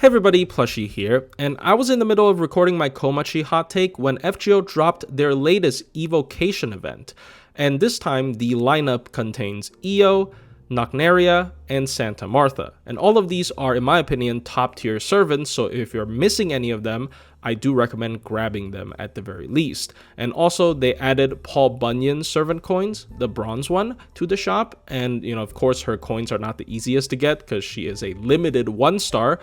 Hey everybody, Plushie here, and I was in the middle of recording my Komachi hot take when FGO dropped their latest Evocation event, and this time the lineup contains EO, Knocknarea, and Santa Martha, and all of these are, in my opinion, top tier servants, so if you're missing any of them, I do recommend grabbing them at the very least. And also, they added Paul Bunyan servant coins, the bronze one, to the shop. And, of course, her coins are not the easiest to get because she is a limited 1-star.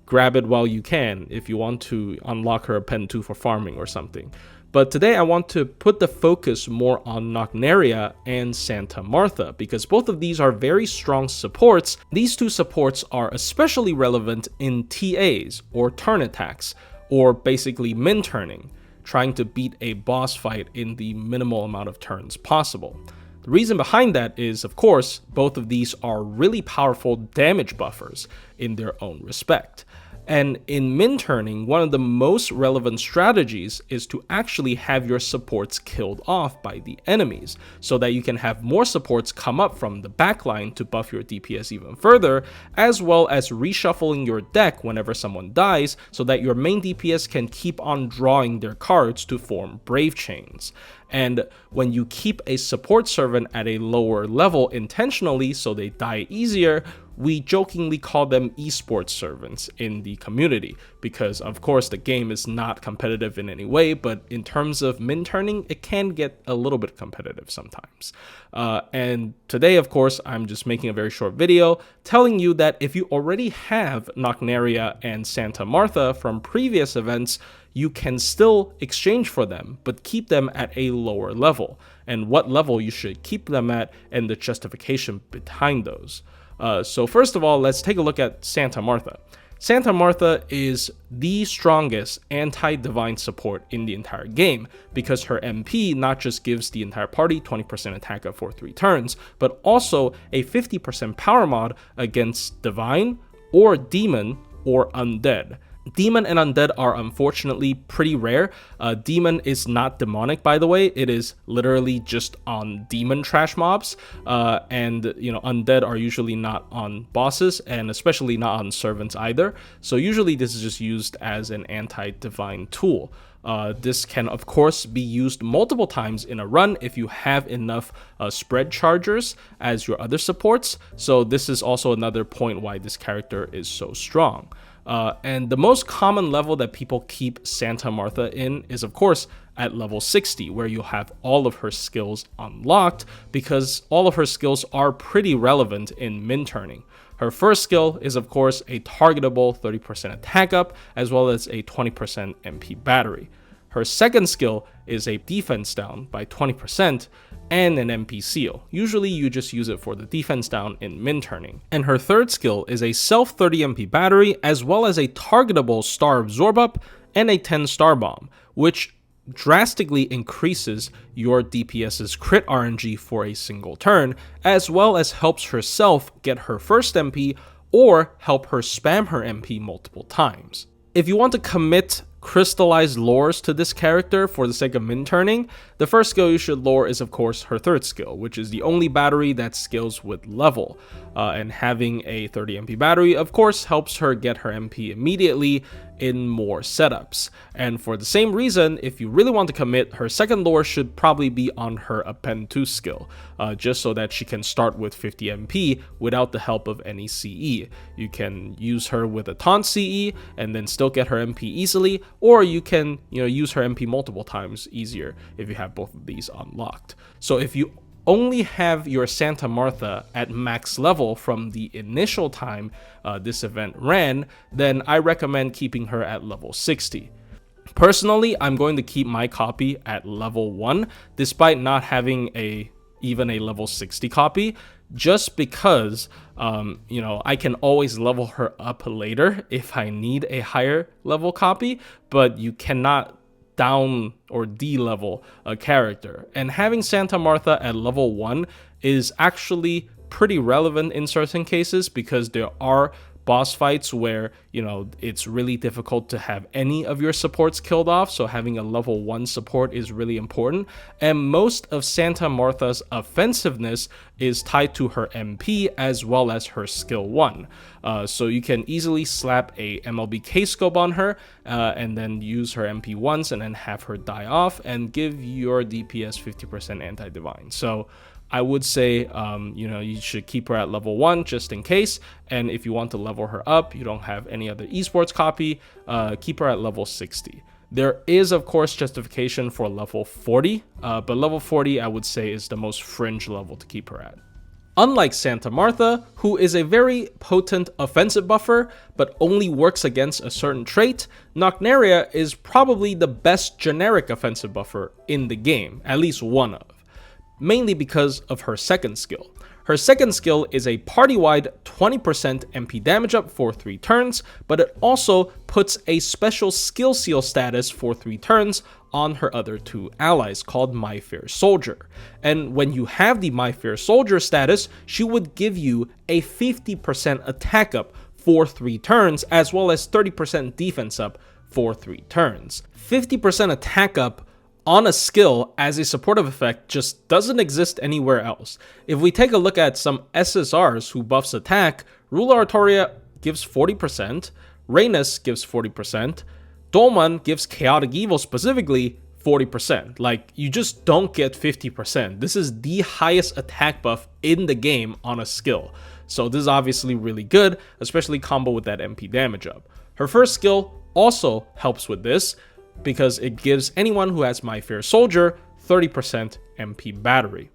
Grab it while you can if you want to unlock her a pen 2 for farming or something. But today I want to put the focus more on Knocknarea and Santa Martha because both of these are very strong supports. These two supports are especially relevant in TAs or turn attacks, or basically min turning, trying to beat a boss fight in the minimal amount of turns possible. The reason behind that is, of course, both of these are really powerful damage buffers in their own respect. And in min turning, one of the most relevant strategies is to actually have your supports killed off by the enemies, so that you can have more supports come up from the backline to buff your DPS even further, as well as reshuffling your deck whenever someone dies, so that your main DPS can keep on drawing their cards to form Brave Chains. And when you keep a support servant at a lower level intentionally so they die easier, we jokingly call them esports servants in the community because, of course, the game is not competitive in any way, but in terms of min turning, it can get a little bit competitive sometimes. And today, of course, I'm just making a very short video telling you that if you already have Knocknarea and Santa Martha from previous events, you can still exchange for them, but keep them at a lower level, and what level you should keep them at and the justification behind those. So first of all, let's take a look at Santa Martha. Santa Martha is the strongest anti-divine support in the entire game because her MP not just gives the entire party 20% attack up for 3 turns, but also a 50% power mod against divine or demon or undead. Demon and undead are unfortunately pretty rare. Demon is not demonic, by the way. It is literally just on demon trash mobs. Undead are usually not on bosses and especially not on servants either. So usually this is just used as an anti-divine tool. This can, of course, be used multiple times in a run if you have enough spread chargers as your other supports. So this is also another point why this character is so strong. And the most common level that people keep Santa Martha in is, of course, at level 60, where you have all of her skills unlocked because all of her skills are pretty relevant in min turning. Her first skill is, of course, a targetable 30% attack up, as well as a 20% MP battery. Her second skill is a defense down by 20% and an MP seal. Usually you just use it for the defense down in min turning. And her third skill is a self 30 MP battery, as well as a targetable star absorb up and a 10 star bomb, which drastically increases your DPS's crit RNG for a single turn, as well as helps herself get her first MP or help her spam her MP multiple times. If you want to commit crystallized lores to this character for the sake of min turning, the first skill you should lore is, of course, her third skill, which is the only battery that scales with level. And having a 30 MP battery, of course, helps her get her MP immediately in more setups. And for the same reason, if you really want to commit, her second lore should probably be on her Append 2 skill, just so that she can start with 50 MP without the help of any CE. You can use her with a taunt CE and then still get her MP easily, or you can use her MP multiple times easier if you have both of these unlocked. So if you only have your Santa Martha at max level from the initial time this event ran, then I recommend keeping her at level 60. Personally, I'm going to keep my copy at level 1, despite not having even a level 60 copy, just because I can always level her up later if I need a higher level copy, but you cannot down or D-level a character. And having Santa Martha at level 1 is actually pretty relevant in certain cases because there are boss fights where, you know, it's really difficult to have any of your supports killed off, so having a level 1 support is really important. And most of Santa Martha's offensiveness is tied to her MP as well as her skill 1. So you can easily slap a MLBK scope on her and then use her MP once and then have her die off and give your DPS 50% anti-divine. So I would say, you know, you should keep her at level 1 just in case. And if you want to level her up, you don't have any other esports copy, keep her at level 60. There is, of course, justification for level 40, but level 40, I would say, is the most fringe level to keep her at. Unlike Santa Martha, who is a very potent offensive buffer, but only works against a certain trait, Knocknarea is probably the best generic offensive buffer in the game, at least one of, mainly because of her second skill. Her second skill is a party-wide 20% MP damage up for 3 turns, but it also puts a special skill seal status for 3 turns on her other 2 allies called My Fair Soldier. And when you have the My Fair Soldier status, she would give you a 50% attack up for 3 turns, as well as 30% defense up for 3 turns. 50% attack up on a skill as a supportive effect just doesn't exist anywhere else. If we take a look at some SSRs who buffs attack, Ruler Artoria gives 40%, Rhaenys gives 40%, Dolman gives Chaotic Evil specifically 40%. Like, you just don't get 50%. This is the highest attack buff in the game on a skill. So this is obviously really good, especially combo with that MP damage up. Her first skill also helps with this, because it gives anyone who has My Fair Soldier 30% MP battery.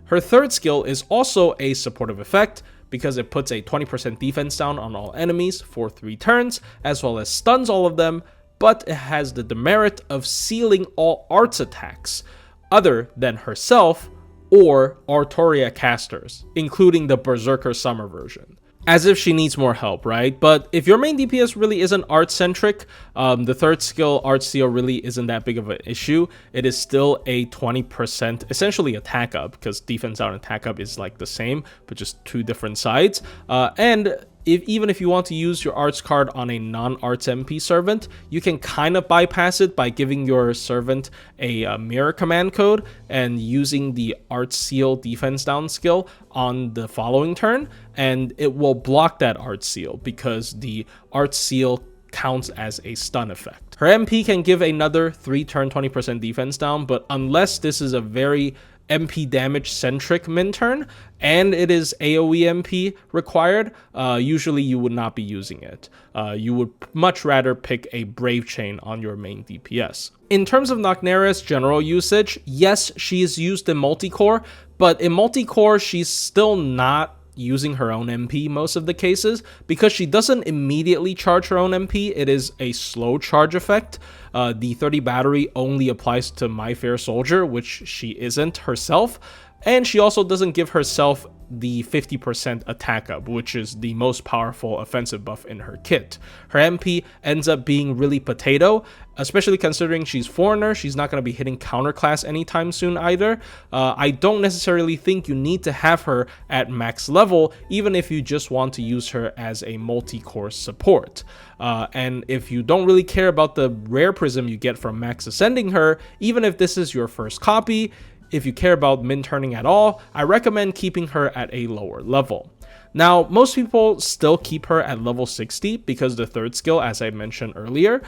Her third skill is also a supportive effect because it puts a 20% defense down on all enemies for 3 turns, as well as stuns all of them, but it has the demerit of sealing all arts attacks other than herself or Artoria casters, including the Berserker Summer version. As if she needs more help, right? But if your main DPS really isn't art-centric, the third skill, Art Seal, really isn't that big of an issue. It is still a 20% essentially attack up, because defense down and attack up is like the same, but just 2 different sides. And even if you want to use your arts card on a non-arts MP servant, you can kind of bypass it by giving your servant a mirror command code and using the art seal defense down skill on the following turn, and it will block that art seal because the art seal counts as a stun effect. Her MP can give another 3 turn 20% defense down, but unless this is a very MP damage centric min turn and it is AoE MP required, usually you would not be using it. You would much rather pick a Brave Chain on your main DPS. In terms of Knocknarea's general usage, yes, she is used in multi-core, but in multi-core she's still not using her own MP most of the cases because she doesn't immediately charge her own MP. It is a slow charge effect. The 30 battery only applies to My Fair Soldier, which she isn't herself, and she also doesn't give herself the 50% attack up, which is the most powerful offensive buff in her kit. Her MP ends up being really potato, especially considering she's foreigner. She's not going to be hitting counterclass anytime soon either. I don't necessarily think you need to have her at max level, even if you just want to use her as a multi-core support. And if you don't really care about the rare prism you get from max ascending her, even if this is your first copy, if you care about min turning at all, I recommend keeping her at a lower level. Now, most people still keep her at level 60 because the third skill, as I mentioned earlier,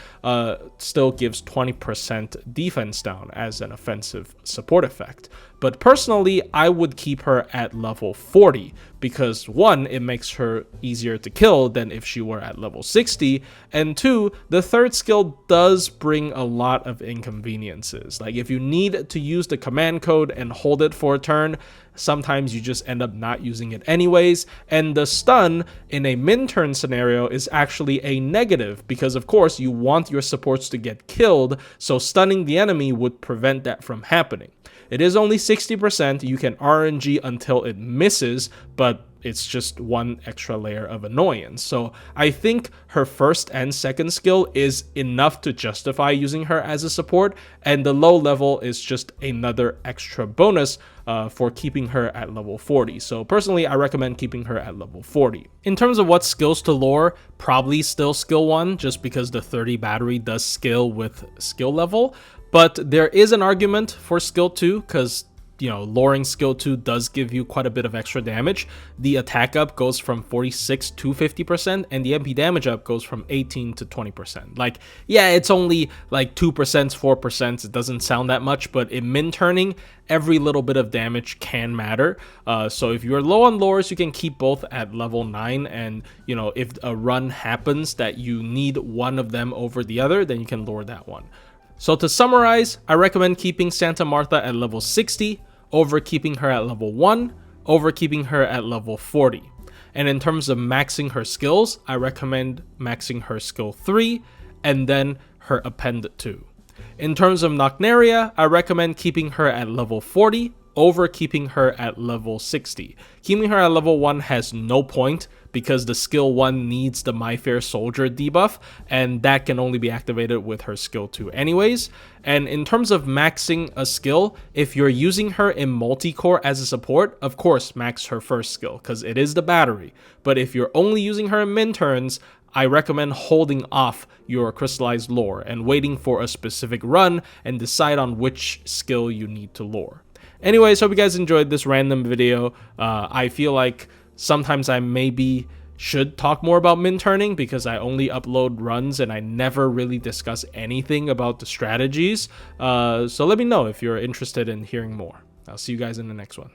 still gives 20% defense down as an offensive support effect. But personally, I would keep her at level 40 because 1, it makes her easier to kill than if she were at level 60, and 2, the third skill does bring a lot of inconveniences. Like if you need to use the command code and hold it for a turn, sometimes you just end up not using it anyways, and the stun in a min turn scenario is actually a negative because of course you want your supports to get killed, so stunning the enemy would prevent that from happening. It is only 60%, you can RNG until it misses, but it's just one extra layer of annoyance. So I think her first and second skill is enough to justify using her as a support, and the low level is just another extra bonus for keeping her at level 40. So personally, I recommend keeping her at level 40. In terms of what skills to lore, probably still skill 1, just because the 30 battery does scale with skill level. But there is an argument for skill 2, because luring skill 2 does give you quite a bit of extra damage. The attack up goes from 46 to 50%, and the MP damage up goes from 18 to 20%. Like, yeah, it's only like 2%, 4%. It doesn't sound that much, but in min turning, every little bit of damage can matter. So if you're low on lures, you can keep both at level 9, and if a run happens that you need one of them over the other, then you can lure that one. So to summarize, I recommend keeping Santa Martha at level 60, over keeping her at level 1, over keeping her at level 40. And in terms of maxing her skills, I recommend maxing her skill 3 and then her append 2. In terms of Knocknarea, I recommend keeping her at level 40, over keeping her at level 60. Keeping her at level 1 has no point because the skill 1 needs the My Fair Soldier debuff, and that can only be activated with her skill 2 anyways. And in terms of maxing a skill, if you're using her in multi-core as a support, of course max her first skill because it is the battery. But if you're only using her in min turns, I recommend holding off your crystallized lore and waiting for a specific run and decide on which skill you need to lore. Anyways, hope you guys enjoyed this random video. I feel like sometimes I maybe should talk more about min turning because I only upload runs and I never really discuss anything about the strategies. So let me know if you're interested in hearing more. I'll see you guys in the next one.